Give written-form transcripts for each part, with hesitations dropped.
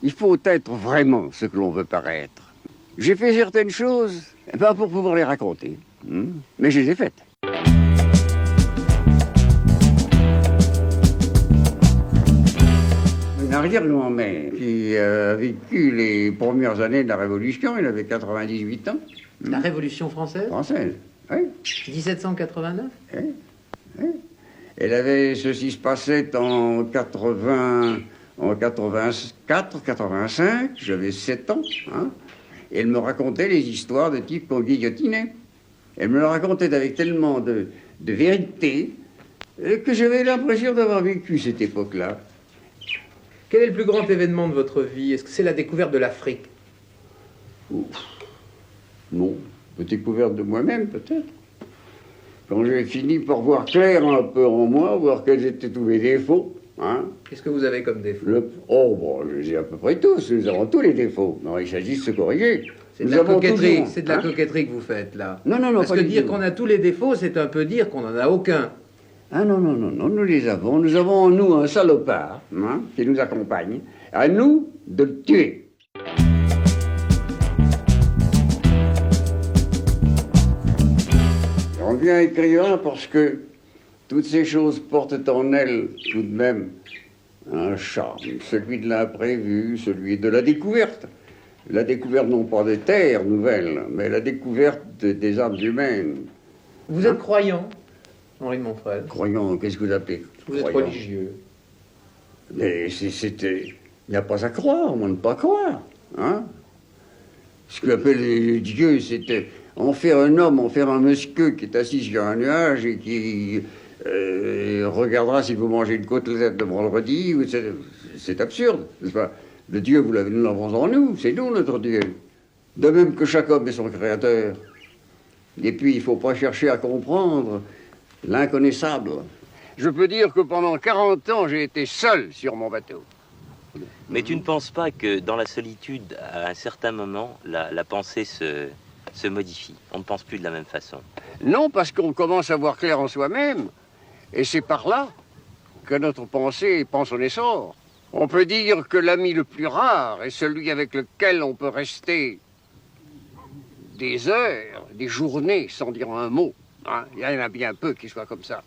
Il faut être vraiment ce que l'on veut paraître. J'ai fait certaines choses, pas pour pouvoir les raconter, mais je les ai faites. Une arrière-grand-mère qui a vécu les premières années de la Révolution, elle avait 98 ans. La Révolution française? Française, oui. 1789? Oui, oui. Elle avait, ceci se passait en 84, 85, j'avais 7 ans, hein. Et elle me racontait les histoires de types qu'on guillotinait. Elle me le racontait avec tellement de vérité que j'avais l'impression d'avoir vécu cette époque-là. Quel est le plus grand événement de votre vie? Est-ce que c'est la découverte de l'Afrique? Non, la découverte de moi-même peut-être. Quand j'ai fini par voir clair un peu en moi, voir quels étaient tous mes défauts. Hein. Qu'est-ce que vous avez comme défaut? Oh, bon, je les ai à peu près tous, nous avons tous les défauts. Non, il s'agit de se corriger. C'est de la coquetterie, c'est de la coquetterie que vous faites là. Non, Parce que dire qu'on a tous les défauts, c'est un peu dire qu'on n'en a aucun. Ah non, nous les avons. Nous avons en nous un salopard qui nous accompagne. À nous de le tuer. On devient écrivain parce que toutes ces choses portent en elles tout de même un charme, celui de l'imprévu, celui de la découverte. La découverte non pas des terres nouvelles, mais la découverte des âmes humaines. Vous êtes croyant, Henri de Montfred? Croyant, qu'est-ce que vous appelez? Vous êtes religieux. Mais il n'y a pas à croire, on ne pas croire. Hein? Ce qu'on appelle les dieux, c'était en faire un homme, en faire un monsieur qui est assis sur un nuage et qui regardera si vous mangez une côtelette de vendredi. C'est absurde, n'est-ce pas? Le Dieu, nous l'avons en nous, c'est nous notre Dieu. De même que chaque homme est son créateur. Et puis, il ne faut pas chercher à comprendre l'inconnaissable. Je peux dire que pendant 40 ans, j'ai été seul sur mon bateau. Mais tu ne penses pas que dans la solitude, à un certain moment, la pensée se modifie? On ne pense plus de la même façon. Non, parce qu'on commence à voir clair en soi-même. Et c'est par là que notre pensée prend son essor. On peut dire que l'ami le plus rare est celui avec lequel on peut rester des heures, des journées, sans dire un mot. Hein. Il y en a bien peu qui soient comme ça.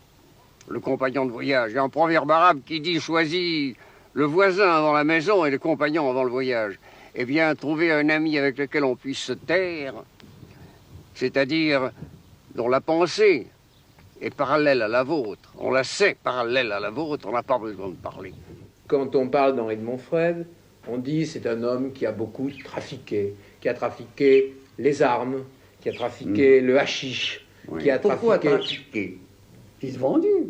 Le compagnon de voyage. Il y a un proverbe arabe qui dit « Choisis le voisin avant la maison et le compagnon avant le voyage ». Eh bien, trouver un ami avec lequel on puisse se taire, c'est-à-dire dont la pensée est parallèle à la vôtre. On la sait parallèle à la vôtre, on n'a pas besoin de parler. Quand on parle d'Henri de Montfred, on dit c'est un homme qui a beaucoup trafiqué, qui a trafiqué les armes, qui a trafiqué le hashish, qui a Pourquoi trafiquer? Il se vendait.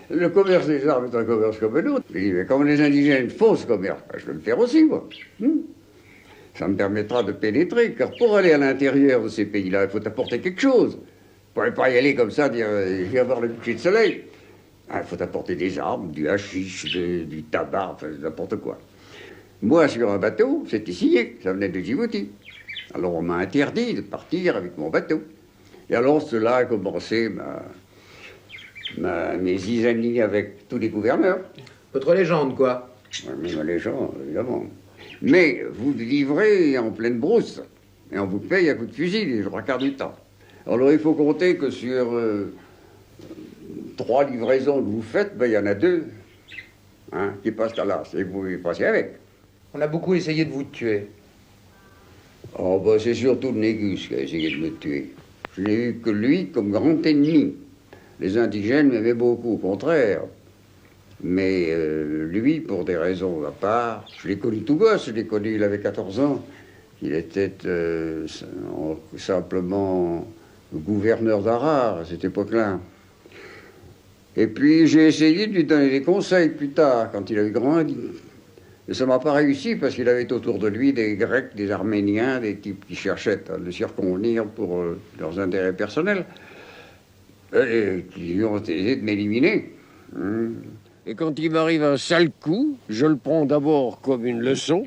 Le commerce des armes est un commerce comme l'autre. Mais comme les indigènes font ce commerce, je vais le faire aussi, moi. Ça me permettra de pénétrer, car pour aller à l'intérieur de ces pays-là, il faut apporter quelque chose. Vous ne pouvez pas y aller comme ça, dire je vais avoir le coucher de soleil. Il faut apporter des armes, du hashish, du tabac, enfin n'importe quoi. Moi, sur un bateau, c'était signé, ça venait de Djibouti. Alors on m'a interdit de partir avec mon bateau. Et alors cela a commencé mes zizanies avec tous les gouverneurs. Votre légende, quoi? Oui, ma légende, évidemment. Mais vous livrez en pleine brousse, et on vous paye à coup de fusil les 3/4 du temps. Alors il faut compter que sur 3 livraisons que vous faites, il y en a 2 qui passent à l'as, et vous y passez avec. On a beaucoup essayé de vous tuer. Oh, c'est surtout le Négus qui a essayé de me tuer. Je n'ai eu que lui comme grand ennemi. Les indigènes m'aimaient beaucoup, au contraire. Mais lui, pour des raisons à part, je l'ai connu tout gosse, je l'ai connu, il avait 14 ans. Il était simplement gouverneur d'Harar à cette époque-là. Et puis j'ai essayé de lui donner des conseils plus tard, quand il avait grandi. Et ça ne m'a pas réussi parce qu'il avait autour de lui des Grecs, des Arméniens, des types qui cherchaient à le circonvenir pour leurs intérêts personnels, et qui ont essayé de m'éliminer. Et quand il m'arrive un sale coup, je le prends d'abord comme une leçon,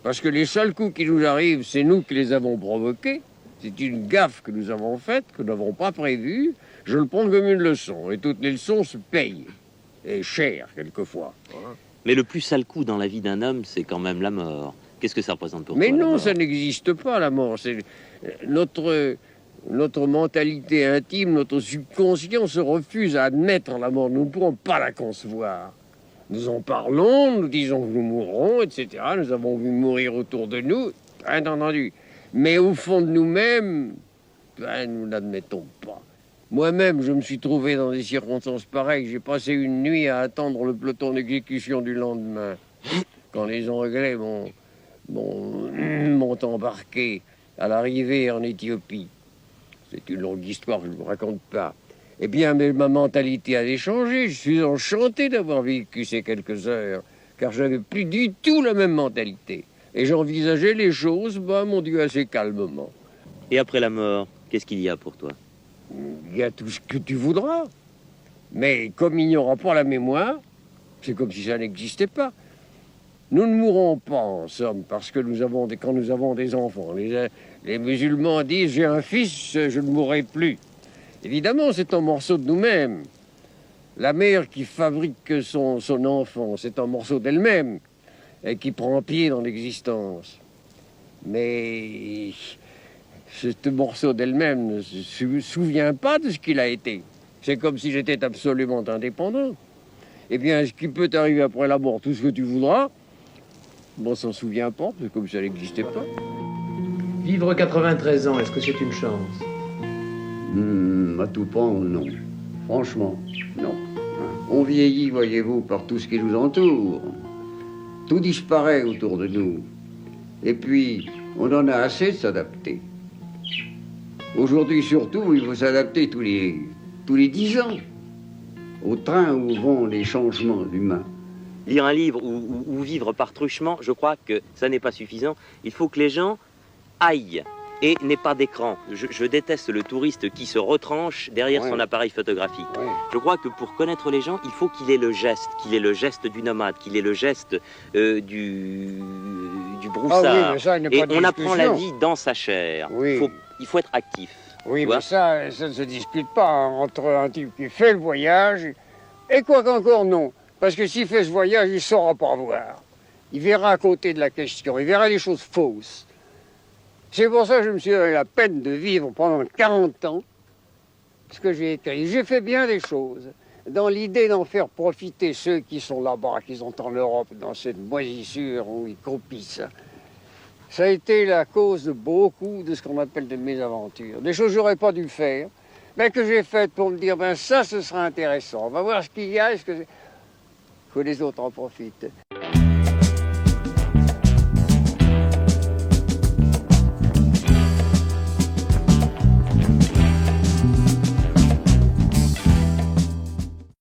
parce que les sales coups qui nous arrivent, c'est nous qui les avons provoqués. C'est une gaffe que nous avons faite, que nous n'avons pas prévue. Je le prends comme une leçon, et toutes les leçons se payent, et cher quelquefois. Mais le plus sale coup dans la vie d'un homme, c'est quand même la mort. Qu'est-ce que ça représente pour Mais toi, la non, mort? ça n'existe pas, la mort. C'est notre mentalité intime, notre subconscient se refuse à admettre la mort. Nous ne pourrons pas la concevoir. Nous en parlons, nous disons que nous mourrons, etc. Nous avons vu mourir autour de nous, bien entendu. Mais au fond de nous-mêmes, ben, nous n'admettons pas. Moi-même, je me suis trouvé dans des circonstances pareilles. J'ai passé une nuit à attendre le peloton d'exécution du lendemain. Quand les Anglais m'ont embarqué à l'arrivée en Éthiopie. C'est une longue histoire que je ne vous raconte pas. Eh bien, mais ma mentalité a changé. Je suis enchanté d'avoir vécu ces quelques heures, car je n'avais plus du tout la même mentalité. Et j'envisageais les choses, mon Dieu, assez calmement. Et après la mort, qu'est-ce qu'il y a pour toi? Il y a tout ce que tu voudras. Mais comme il n'y aura pas la mémoire, c'est comme si ça n'existait pas. Nous ne mourrons pas, en somme, parce que quand nous avons des enfants. Les musulmans disent « j'ai un fils, je ne mourrai plus ». Évidemment, c'est un morceau de nous-mêmes. La mère qui fabrique son enfant, c'est un morceau d'elle-même et qui prend pied dans l'existence. Mais ce morceau d'elle-même ne se souvient pas de ce qu'il a été. C'est comme si j'étais absolument indépendant. Eh bien, ce qui peut arriver après la mort, tout ce que tu voudras, on s'en souvient pas, c'est comme si ça n'existait pas. Vivre 93 ans, est-ce que c'est une chance? À tout prendre, non. Franchement, non. On vieillit, voyez-vous, par tout ce qui nous entoure. Tout disparaît autour de nous. Et puis, on en a assez de s'adapter. Aujourd'hui, surtout, il faut s'adapter tous les 10 ans au train où vont les changements humains. Lire un livre ou vivre par truchement, je crois que ça n'est pas suffisant. Il faut que les gens aillent et n'aient pas d'écran. Je déteste le touriste qui se retranche derrière son appareil photographique. Ouais. Je crois que pour connaître les gens, il faut qu'il ait le geste du nomade, qu'il ait le geste du broussard. Ah oui, mais ça, il n'y a Et pas de on apprend la discussion. vie dans sa chair. Oui. Il faut être actif. Oui, Tu vois? mais ça ne se discute pas entre un type qui fait le voyage et quoi qu'encore non. Parce que s'il fait ce voyage, il ne saura pas voir. Il verra à côté de la question, il verra les choses fausses. C'est pour ça que je me suis donné la peine de vivre pendant 40 ans ce que j'ai écrit. J'ai fait bien des choses dans l'idée d'en faire profiter ceux qui sont là-bas, qui sont en Europe, dans cette moisissure où ils croupissent. Ça a été la cause de beaucoup de ce qu'on appelle des mésaventures. Des choses que j'aurais pas dû faire, mais que j'ai faites pour me dire, ça, ce sera intéressant. On va voir ce qu'il y a, que les autres en profitent.